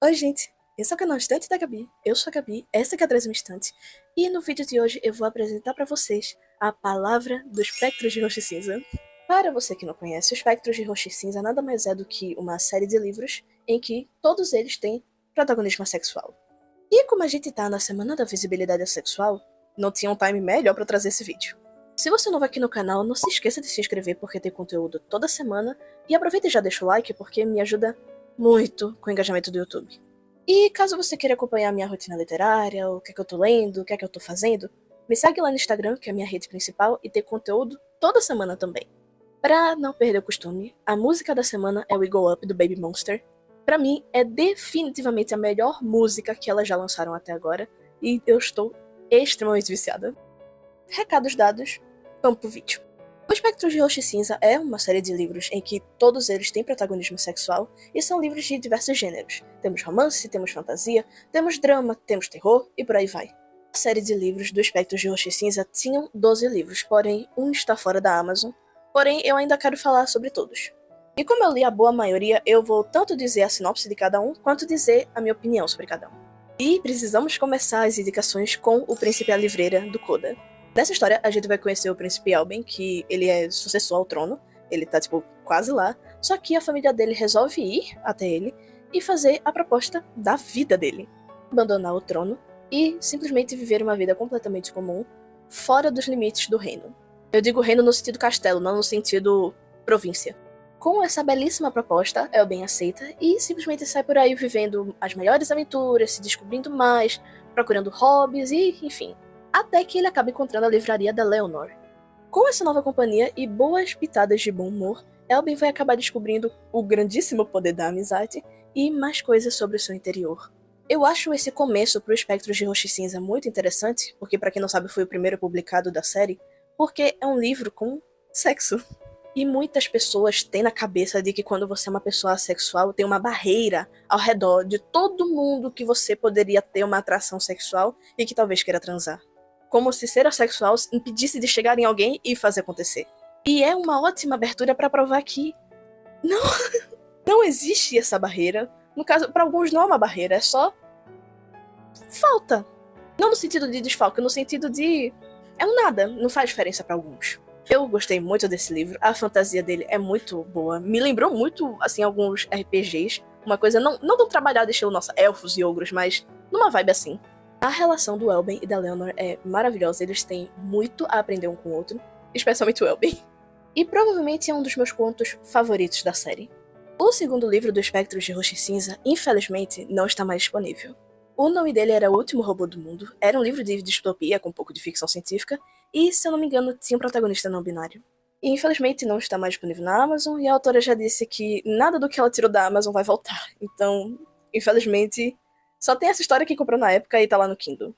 Oi, gente! Esse é o canal Estante da Gabi. Eu sou a Gabi, essa que é a 13 Estante. E no vídeo de hoje eu vou apresentar para vocês a palavra do Espectros de Roxo e Cinza. Para você que não conhece, o Espectros de Roxo e Cinza nada mais é do que uma série de livros em que todos eles têm protagonismo sexual. E como a gente tá na Semana da Visibilidade Sexual, não tinha um time melhor para trazer esse vídeo. Se você é novo aqui no canal, não se esqueça de se inscrever porque tem conteúdo toda semana. E aproveita e já deixa o like porque me ajuda muito com o engajamento do YouTube. E caso você queira acompanhar a minha rotina literária, o que é que eu tô lendo, o que é que eu tô fazendo, me segue lá no Instagram, que é a minha rede principal, e tem conteúdo toda semana também. Pra não perder o costume, a música da semana é o Go Up do Baby Monster. Pra mim, é definitivamente a melhor música que elas já lançaram até agora, e eu estou extremamente viciada. Recados dados, vamos pro vídeo. O Espectro de Roxo e Cinza é uma série de livros em que todos eles têm protagonismo sexual e são livros de diversos gêneros. Temos romance, temos fantasia, temos drama, temos terror e por aí vai. A série de livros do Espectro de Roxo e Cinza tinham 12 livros, porém um está fora da Amazon, porém eu ainda quero falar sobre todos. E como eu li a boa maioria, eu vou tanto dizer a sinopse de cada um, quanto dizer a minha opinião sobre cada um. E precisamos começar as indicações com O Príncipe e a Livreira, do Coda. Nessa história, a gente vai conhecer o Príncipe Elben, que ele é sucessor ao trono, ele tá, quase lá, só que a família dele resolve ir até ele e fazer a proposta da vida dele. Abandonar o trono e simplesmente viver uma vida completamente comum, fora dos limites do reino. Eu digo reino no sentido castelo, não no sentido província. Com essa belíssima proposta, Elben aceita e simplesmente sai por aí vivendo as maiores aventuras, se descobrindo mais, procurando hobbies e, enfim, até que ele acaba encontrando a livraria da Leonor. Com essa nova companhia e boas pitadas de bom humor, Elben vai acabar descobrindo o grandíssimo poder da amizade e mais coisas sobre o seu interior. Eu acho esse começo pro Espectros de Roxo e Cinza muito interessante, porque pra quem não sabe foi o primeiro publicado da série, porque é um livro com sexo. E muitas pessoas têm na cabeça de que quando você é uma pessoa assexual, tem uma barreira ao redor de todo mundo que você poderia ter uma atração sexual e que talvez queira transar. Como se ser assexual impedisse de chegar em alguém e fazer acontecer. E é uma ótima abertura para provar que não, não existe essa barreira. No caso, para alguns não é uma barreira, é só falta. Não no sentido de desfalque, no sentido de é um nada, não faz diferença para alguns. Eu gostei muito desse livro, a fantasia dele é muito boa, me lembrou muito, assim, alguns RPGs, uma coisa não tão trabalhada estilo, nossa, elfos e ogros, mas numa vibe assim. A relação do Elben e da Leonor é maravilhosa, eles têm muito a aprender um com o outro, especialmente o Elben. E provavelmente é um dos meus contos favoritos da série. O segundo livro do Espectros de Roxo e Cinza, infelizmente, não está mais disponível. O nome dele era O Último Robô do Mundo, era um livro de distopia com um pouco de ficção científica, e, se eu não me engano, tinha um protagonista não binário. E infelizmente não está mais disponível na Amazon, e a autora já disse que nada do que ela tirou da Amazon vai voltar. Então, infelizmente, só tem essa história que comprou na época e tá lá no Kindle.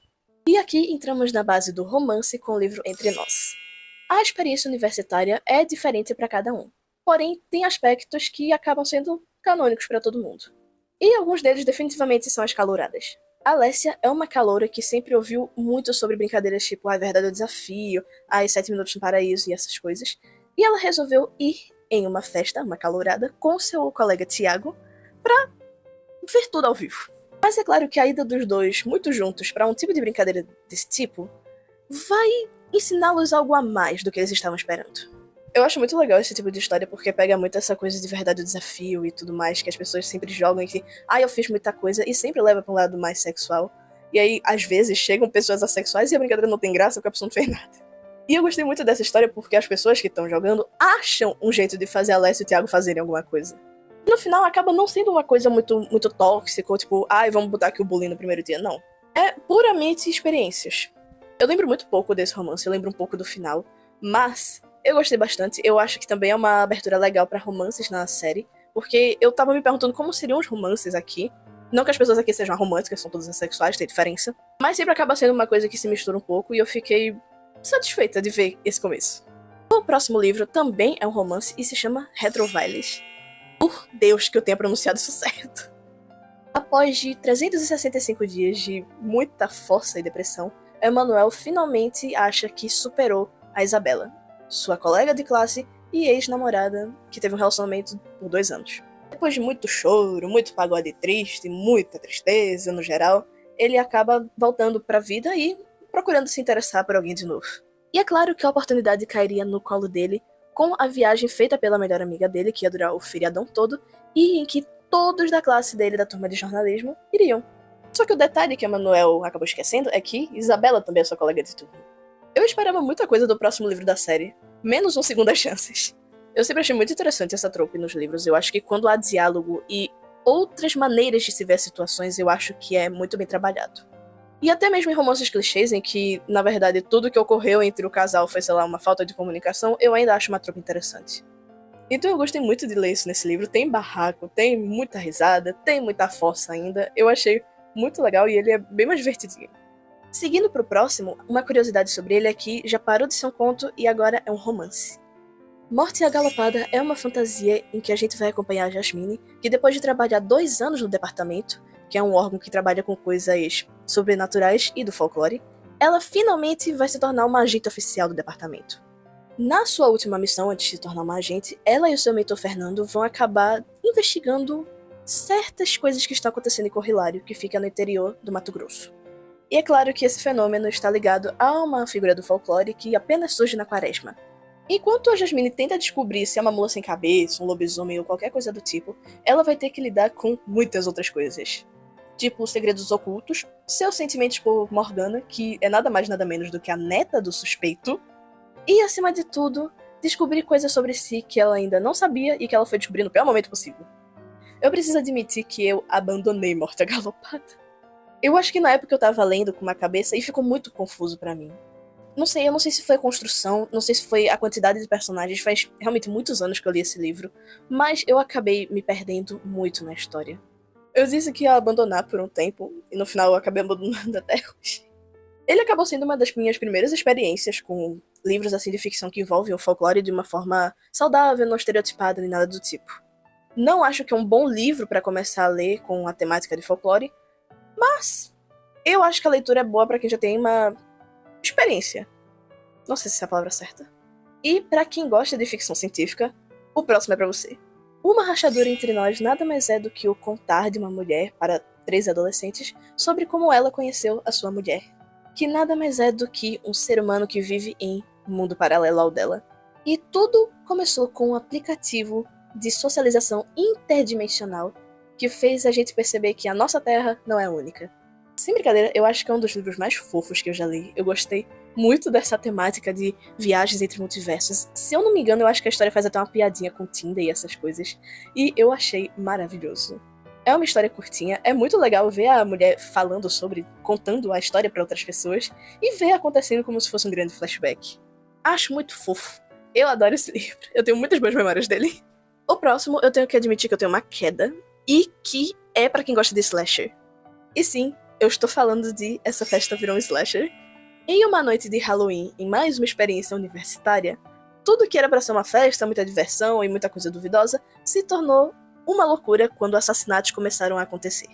E aqui entramos na base do romance com o livro Entre Nós. A experiência universitária é diferente para cada um, porém tem aspectos que acabam sendo canônicos para todo mundo. E alguns deles definitivamente são as calouradas. A Alessia é uma caloura que sempre ouviu muito sobre brincadeiras tipo A Verdade é o Desafio, As 7 Minutos no Paraíso e essas coisas, e ela resolveu ir em uma festa, uma calourada, com seu colega Tiago, pra ver tudo ao vivo. Mas é claro que a ida dos dois muito juntos para um tipo de brincadeira desse tipo vai ensiná-los algo a mais do que eles estavam esperando. Eu acho muito legal esse tipo de história porque pega muito essa coisa de verdade o desafio e tudo mais, que as pessoas sempre jogam e que, eu fiz muita coisa e sempre leva pra um lado mais sexual. E aí, às vezes, chegam pessoas assexuais e a brincadeira não tem graça porque a pessoa não fez nada. E eu gostei muito dessa história porque as pessoas que estão jogando acham um jeito de fazer a Alessia e o Thiago fazerem alguma coisa. No final, acaba não sendo uma coisa muito tóxica, ou tipo, vamos botar aqui o bullying no primeiro dia, não. É puramente experiências. Eu lembro muito pouco desse romance, eu lembro um pouco do final, mas eu gostei bastante. Eu acho que também é uma abertura legal pra romances na série, porque eu tava me perguntando como seriam os romances aqui. Não que as pessoas aqui sejam românticas, são todas assexuais, tem diferença, mas sempre acaba sendo uma coisa que se mistura um pouco e eu fiquei satisfeita de ver esse começo. O próximo livro também é um romance e se chama Retroviles. Por Deus que eu tenha pronunciado isso certo. Após de 365 dias de muita força e depressão, Emmanuel finalmente acha que superou a Isabela, sua colega de classe e ex-namorada, que teve um relacionamento por 2 anos. depois de muito choro, muito pagode triste, muita tristeza no geral, ele acaba voltando pra vida e procurando se interessar por alguém de novo. E é claro que a oportunidade cairia no colo dele com a viagem feita pela melhor amiga dele, que ia durar o feriadão todo, e em que todos da classe dele, da turma de jornalismo, iriam. Só que o detalhe que a Manuel acabou esquecendo é que Isabela também é sua colega de turma. Eu esperava muita coisa do próximo livro da série, menos um Segundas Chances. Eu sempre achei muito interessante essa trope nos livros. Eu acho que quando há diálogo e outras maneiras de se ver situações, eu acho que é muito bem trabalhado. E até mesmo em romances clichês, em que, na verdade, tudo que ocorreu entre o casal foi, sei lá, uma falta de comunicação, eu ainda acho uma trope interessante. Então eu gostei muito de ler isso nesse livro. Tem barraco, tem muita risada, tem muita força ainda. Eu achei muito legal e ele é bem mais divertidinho. Seguindo pro próximo, uma curiosidade sobre ele é que já parou de ser um conto e agora é um romance. Morte Agalopada é uma fantasia em que a gente vai acompanhar a Jasmine, que depois de trabalhar 2 anos no departamento, que é um órgão que trabalha com coisas sobrenaturais e do folclore, ela finalmente vai se tornar uma agente oficial do departamento. Na sua última missão, antes de se tornar uma agente, ela e o seu mentor Fernando vão acabar investigando certas coisas que estão acontecendo em Corrilário, que fica no interior do Mato Grosso. E é claro que esse fenômeno está ligado a uma figura do folclore que apenas surge na quaresma. Enquanto a Jasmine tenta descobrir se é uma mula sem cabeça, um lobisomem ou qualquer coisa do tipo, ela vai ter que lidar com muitas outras coisas. Tipo segredos ocultos, seus sentimentos por Morgana, que é nada mais nada menos do que a neta do suspeito, e acima de tudo, descobrir coisas sobre si que ela ainda não sabia e que ela foi descobrir no pior momento possível. Eu preciso admitir que eu abandonei Morte Agalopada. Eu acho que na época eu tava lendo com uma cabeça e ficou muito confuso pra mim. Eu não sei se foi a construção, não sei se foi a quantidade de personagens, faz realmente muitos anos que eu li esse livro, mas eu acabei me perdendo muito na história. Eu disse que ia abandonar por um tempo, e no final eu acabei abandonando até hoje. Ele acabou sendo uma das minhas primeiras experiências com livros assim de ficção que envolvem o folclore de uma forma saudável, não estereotipada nem nada do tipo. Não acho que é um bom livro para começar a ler com a temática de folclore, mas eu acho que a leitura é boa para quem já tem uma experiência. Não sei se essa é a palavra certa. E para quem gosta de ficção científica, o próximo é para você. Uma Rachadura Entre Nós nada mais é do que o contar de uma mulher para 3 adolescentes sobre como ela conheceu a sua mulher, que nada mais é do que um ser humano que vive em um mundo paralelo ao dela. E tudo começou com um aplicativo de socialização interdimensional que fez a gente perceber que a nossa Terra não é única. Sem brincadeira, eu acho que é um dos livros mais fofos que eu já li. Eu gostei muito dessa temática de viagens entre multiversos. Se eu não me engano, eu acho que a história faz até uma piadinha com Tinder e essas coisas. E eu achei maravilhoso. É uma história curtinha, é muito legal ver a mulher falando sobre, contando a história para outras pessoas e ver acontecendo como se fosse um grande flashback. Acho muito fofo. Eu adoro esse livro. Eu tenho muitas boas memórias dele. O próximo, eu tenho que admitir que eu tenho uma queda e que é para quem gosta de slasher. E sim, eu estou falando de Essa Festa Virou um Slasher. Em uma noite de Halloween, em mais uma experiência universitária, tudo que era para ser uma festa, muita diversão e muita coisa duvidosa, se tornou uma loucura quando assassinatos começaram a acontecer.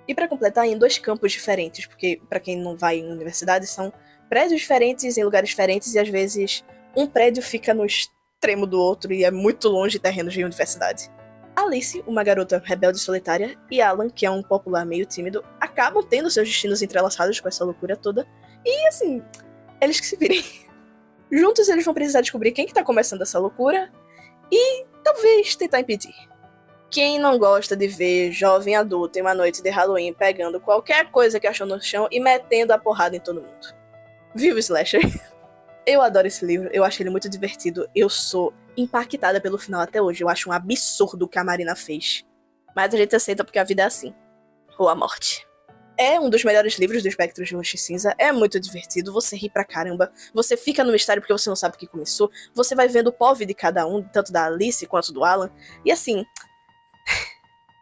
E para completar, em 2 campos diferentes, porque para quem não vai em universidade, são prédios diferentes em lugares diferentes e às vezes um prédio fica no extremo do outro e é muito longe de terrenos de universidade. Alice, uma garota rebelde e solitária, e Alan, que é um popular meio tímido, acabam tendo seus destinos entrelaçados com essa loucura toda, e assim, eles que se virem. Juntos eles vão precisar descobrir quem que tá começando essa loucura e talvez tentar impedir. Quem não gosta de ver jovem adulto em uma noite de Halloween pegando qualquer coisa que achou no chão e metendo a porrada em todo mundo? Viva o slasher! Eu adoro esse livro, eu acho ele muito divertido, eu sou impactada pelo final até hoje, eu acho um absurdo o que a Marina fez. Mas a gente aceita porque a vida é assim. Ou a morte. É um dos melhores livros do Espectro de Roxo e Cinza, é muito divertido, você ri pra caramba, você fica no mistério porque você não sabe o que começou, você vai vendo o POV de cada um, tanto da Alice quanto do Alan, e assim...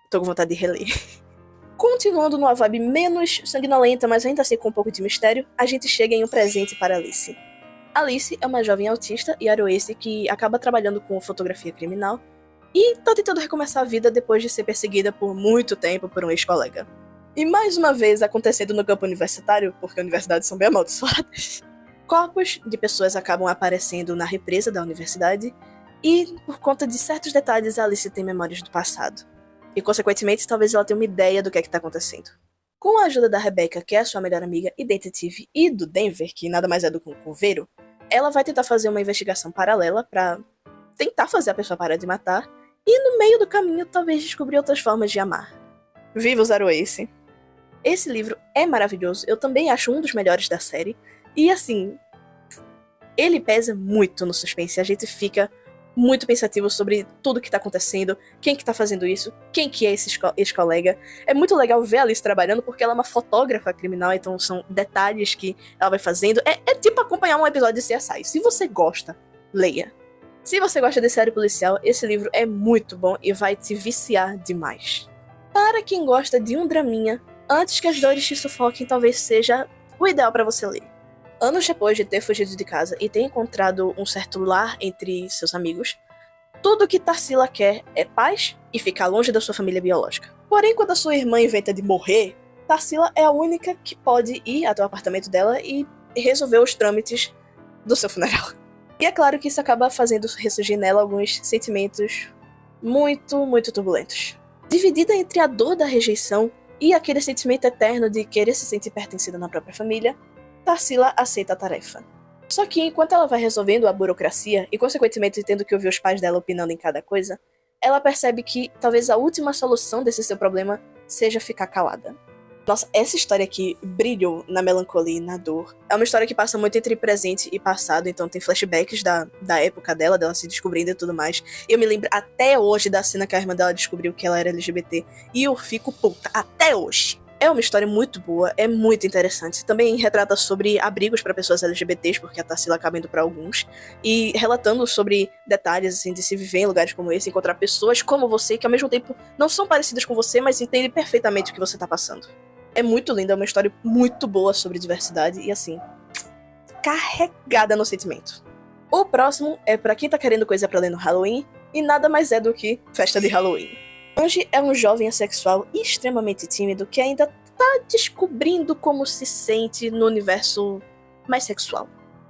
tô com vontade de reler. Continuando numa vibe menos sanguinolenta, mas ainda assim com um pouco de mistério, a gente chega em um presente para Alice. Alice é uma jovem autista e aroeste que acaba trabalhando com fotografia criminal e tá tentando recomeçar a vida depois de ser perseguida por muito tempo por um ex-colega. E mais uma vez acontecendo no campo universitário, porque universidades são bem amaldiçoadas, corpos de pessoas acabam aparecendo na represa da universidade e, por conta de certos detalhes, Alice tem memórias do passado. e, consequentemente, talvez ela tenha uma ideia do que é que tá acontecendo. Com a ajuda da Rebecca, que é a sua melhor amiga e detetive, e do Denver, que nada mais é do que um coveiro, ela vai tentar fazer uma investigação paralela pra tentar fazer a pessoa parar de matar, e no meio do caminho talvez descobrir outras formas de amar. Viva o Zero Ace! Esse livro é maravilhoso, eu também acho um dos melhores da série, e assim, ele pesa muito no suspense, a gente fica muito pensativo sobre tudo que tá acontecendo, quem que tá fazendo isso, quem que é esse ex-colega. É muito legal ver a Alice trabalhando, porque ela é uma fotógrafa criminal, então são detalhes que ela vai fazendo. É tipo acompanhar um episódio de CSI. Se você gosta, leia. Se você gosta de série policial, esse livro é muito bom e vai te viciar demais. Para quem gosta de um draminha, antes que as dores te sufoquem, talvez seja o ideal para você ler. Anos depois de ter fugido de casa e ter encontrado um certo lar entre seus amigos, tudo que Tarsila quer é paz e ficar longe da sua família biológica. Porém, quando a sua irmã inventa de morrer, Tarsila é a única que pode ir até o apartamento dela e resolver os trâmites do seu funeral. E é claro que isso acaba fazendo ressurgir nela alguns sentimentos muito, muito turbulentos. Dividida entre a dor da rejeição e aquele sentimento eterno de querer se sentir pertencida na própria família, Tarsila aceita a tarefa. Só que enquanto ela vai resolvendo a burocracia e consequentemente tendo que ouvir os pais dela opinando em cada coisa, ela percebe que talvez a última solução desse seu problema seja ficar calada. Nossa, essa história aqui brilhou na melancolia e na dor. É uma história que passa muito entre presente e passado, então tem flashbacks da época dela se descobrindo e tudo mais. Eu me lembro até hoje da cena que a irmã dela descobriu que ela era LGBT, e eu fico puta, até hoje. É uma história muito boa, é muito interessante. Também retrata sobre abrigos para pessoas LGBTs, porque a Tarsila acaba indo para alguns, e relatando sobre detalhes assim, de se viver em lugares como esse, encontrar pessoas como você, que ao mesmo tempo não são parecidas com você, mas entendem perfeitamente o que você tá passando. É muito linda, é uma história muito boa sobre diversidade e assim, carregada no sentimento. O próximo é pra quem tá querendo coisa pra ler no Halloween, e nada mais é do que festa de Halloween. Angie é um jovem assexual extremamente tímido que ainda tá descobrindo como se sente no universo mais sexual.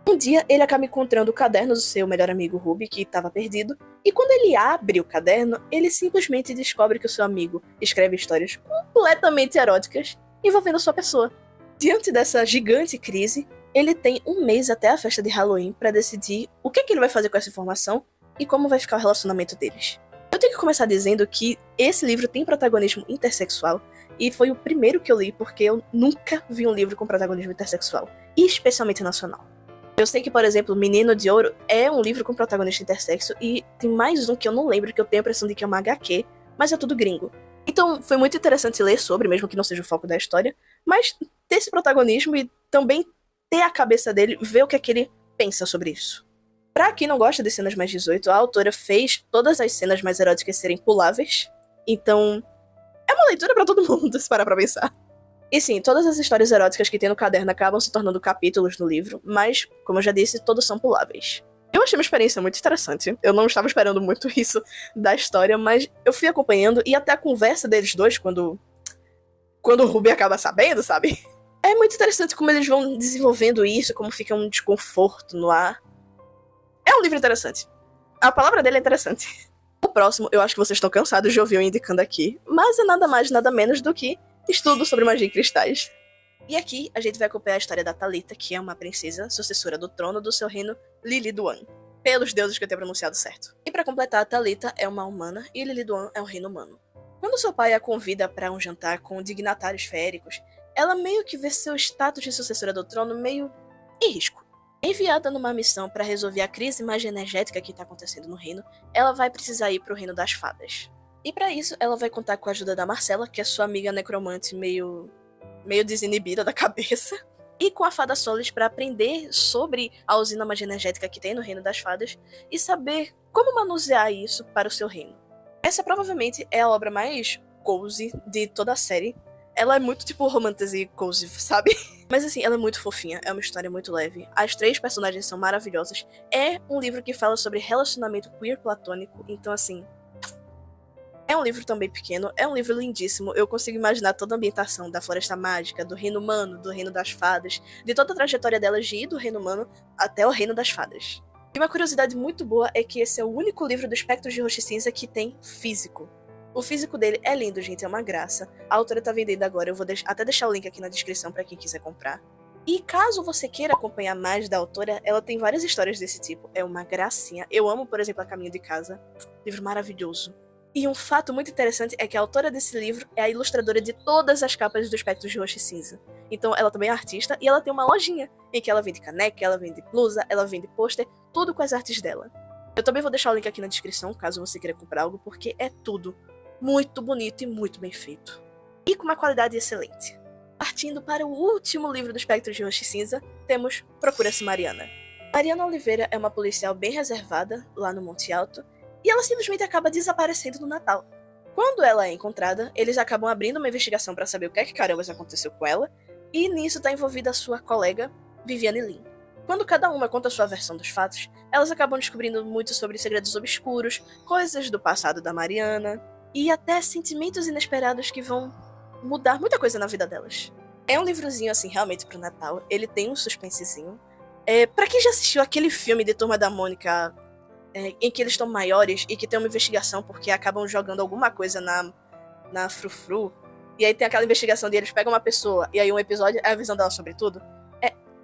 Um dia, ele acaba encontrando o caderno do seu melhor amigo Ruby, que estava perdido, e quando ele abre o caderno, ele simplesmente descobre que o seu amigo escreve histórias completamente eróticas envolvendo sua pessoa. Diante dessa gigante crise, ele tem um mês até a festa de Halloween para decidir o que ele vai fazer com essa informação e como vai ficar o relacionamento deles. Eu tenho que começar dizendo que esse livro tem protagonismo intersexual, e foi o primeiro que eu li porque eu nunca vi um livro com protagonismo intersexual, e especialmente nacional. Eu sei que, por exemplo, Menino de Ouro é um livro com protagonista intersexo, e tem mais um que eu não lembro, que eu tenho a impressão de que é uma HQ, mas é tudo gringo. Então foi muito interessante ler sobre, mesmo que não seja o foco da história, mas ter esse protagonismo e também ter a cabeça dele, ver o que é que ele pensa sobre isso. Pra quem não gosta de cenas mais 18, a autora fez todas as cenas mais eróticas serem puláveis, então é uma leitura pra todo mundo, se parar pra pensar. E sim, todas as histórias eróticas que tem no caderno acabam se tornando capítulos no livro, mas, como eu já disse, todos são puláveis. Eu achei uma experiência muito interessante. Eu não estava esperando muito isso da história, mas eu fui acompanhando, e até a conversa deles dois, quando o Ruby acaba sabendo, sabe? É muito interessante como eles vão desenvolvendo isso, como fica um desconforto no ar. É um livro interessante. A palavra dele é interessante. O próximo, eu acho que vocês estão cansados de ouvir eu indicando aqui, mas é nada mais, nada menos do que estudo sobre magia e cristais. E aqui a gente vai acompanhar a história da Talitha, que é uma princesa sucessora do trono do seu reino Liliduan. Pelos deuses que eu tenho pronunciado certo. E pra completar, a Talitha é uma humana e Liliduan é um reino humano. Quando seu pai a convida para um jantar com dignatários féricos, ela meio que vê seu status de sucessora do trono meio em risco. Enviada numa missão para resolver a crise magia energética que está acontecendo no reino, ela vai precisar ir pro reino das fadas. E para isso, ela vai contar com a ajuda da Marcela, que é sua amiga necromante meio desinibida da cabeça, e com a Fada Solis para aprender sobre a usina magia energética que tem no reino das fadas e saber como manusear isso para o seu reino. Essa provavelmente é a obra mais cozy de toda a série. Ela é muito tipo romantasy cozy, sabe? Mas assim, ela é muito fofinha, é uma história muito leve. As 3 personagens são maravilhosas. É um livro que fala sobre relacionamento queer platônico, então assim, é um livro também pequeno, é um livro lindíssimo. Eu consigo imaginar toda a ambientação da Floresta Mágica, do Reino Humano, do Reino das Fadas, de toda a trajetória delas de ir do Reino Humano até o Reino das Fadas. E uma curiosidade muito boa é que esse é o único livro do Espectros de Rocha Cinza que tem físico. O físico dele é lindo, gente, é uma graça. A autora tá vendendo agora, eu vou até deixar o link aqui na descrição pra quem quiser comprar. E caso você queira acompanhar mais da autora, ela tem várias histórias desse tipo. É uma gracinha. Eu amo, por exemplo, A Caminho de Casa. Livro maravilhoso. E um fato muito interessante é que a autora desse livro é a ilustradora de todas as capas do Espectros de Roxo e Cinza. Então ela também é artista e ela tem uma lojinha em que ela vende caneca, ela vende blusa, ela vende pôster, tudo com as artes dela. Eu também vou deixar o link aqui na descrição, caso você queira comprar algo, porque é tudo muito bonito e muito bem feito. E com uma qualidade excelente. Partindo para o último livro do Espectro de Roxo e Cinza, temos Procura-se Mariana. Mariana Oliveira é uma policial bem reservada, lá no Monte Alto, e ela simplesmente acaba desaparecendo no Natal. Quando ela é encontrada, eles acabam abrindo uma investigação para saber o que é que carambas aconteceu com ela, e nisso está envolvida a sua colega, Viviane Lin. Quando cada uma conta a sua versão dos fatos, elas acabam descobrindo muito sobre segredos obscuros, coisas do passado da Mariana, e até sentimentos inesperados que vão mudar muita coisa na vida delas. É um livrozinho, assim, realmente pro Natal. Ele tem um suspensezinho. Pra quem já assistiu aquele filme de Turma da Mônica, em que eles estão maiores e que tem uma investigação porque acabam jogando alguma coisa na frufru, e aí tem aquela investigação de eles pegam uma pessoa e aí um episódio é a visão dela sobre tudo,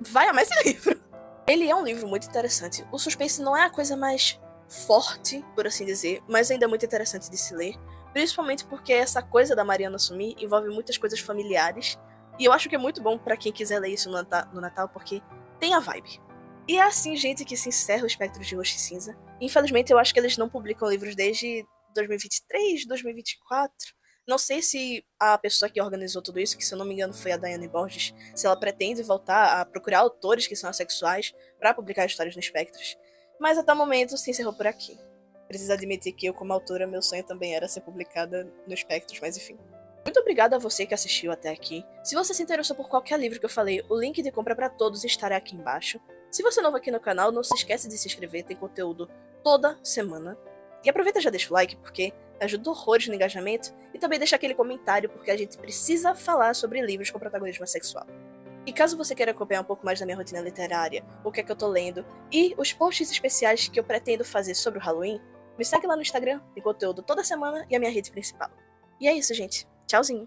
vai amar esse livro. Ele é um livro muito interessante. O suspense não é a coisa mais forte, por assim dizer, mas ainda é muito interessante de se ler. Principalmente porque essa coisa da Mariana sumir envolve muitas coisas familiares. E eu acho que é muito bom pra quem quiser ler isso no Natal, porque tem a vibe. E é assim, gente, que se encerra o Espectro de Roxo e Cinza. Infelizmente, eu acho que eles não publicam livros desde 2023, 2024. Não sei se a pessoa que organizou tudo isso, que se eu não me engano foi a Daiane Borges, se ela pretende voltar a procurar autores que são assexuais para publicar histórias no Espectros. Mas até o momento se encerrou por aqui. Preciso admitir que eu, como autora, meu sonho também era ser publicada no Espectros, mas enfim. Muito obrigada a você que assistiu até aqui. Se você se interessou por qualquer livro que eu falei, o link de compra para todos estará aqui embaixo. Se você é novo aqui no canal, não se esquece de se inscrever, tem conteúdo toda semana. E aproveita e já deixa o like, porque ajuda horrores no engajamento, e também deixa aquele comentário, porque a gente precisa falar sobre livros com protagonismo sexual. E caso você queira acompanhar um pouco mais da minha rotina literária, o que é que eu tô lendo, e os posts especiais que eu pretendo fazer sobre o Halloween, me segue lá no Instagram, tem conteúdo toda semana e a minha rede principal. E é isso, gente. Tchauzinho!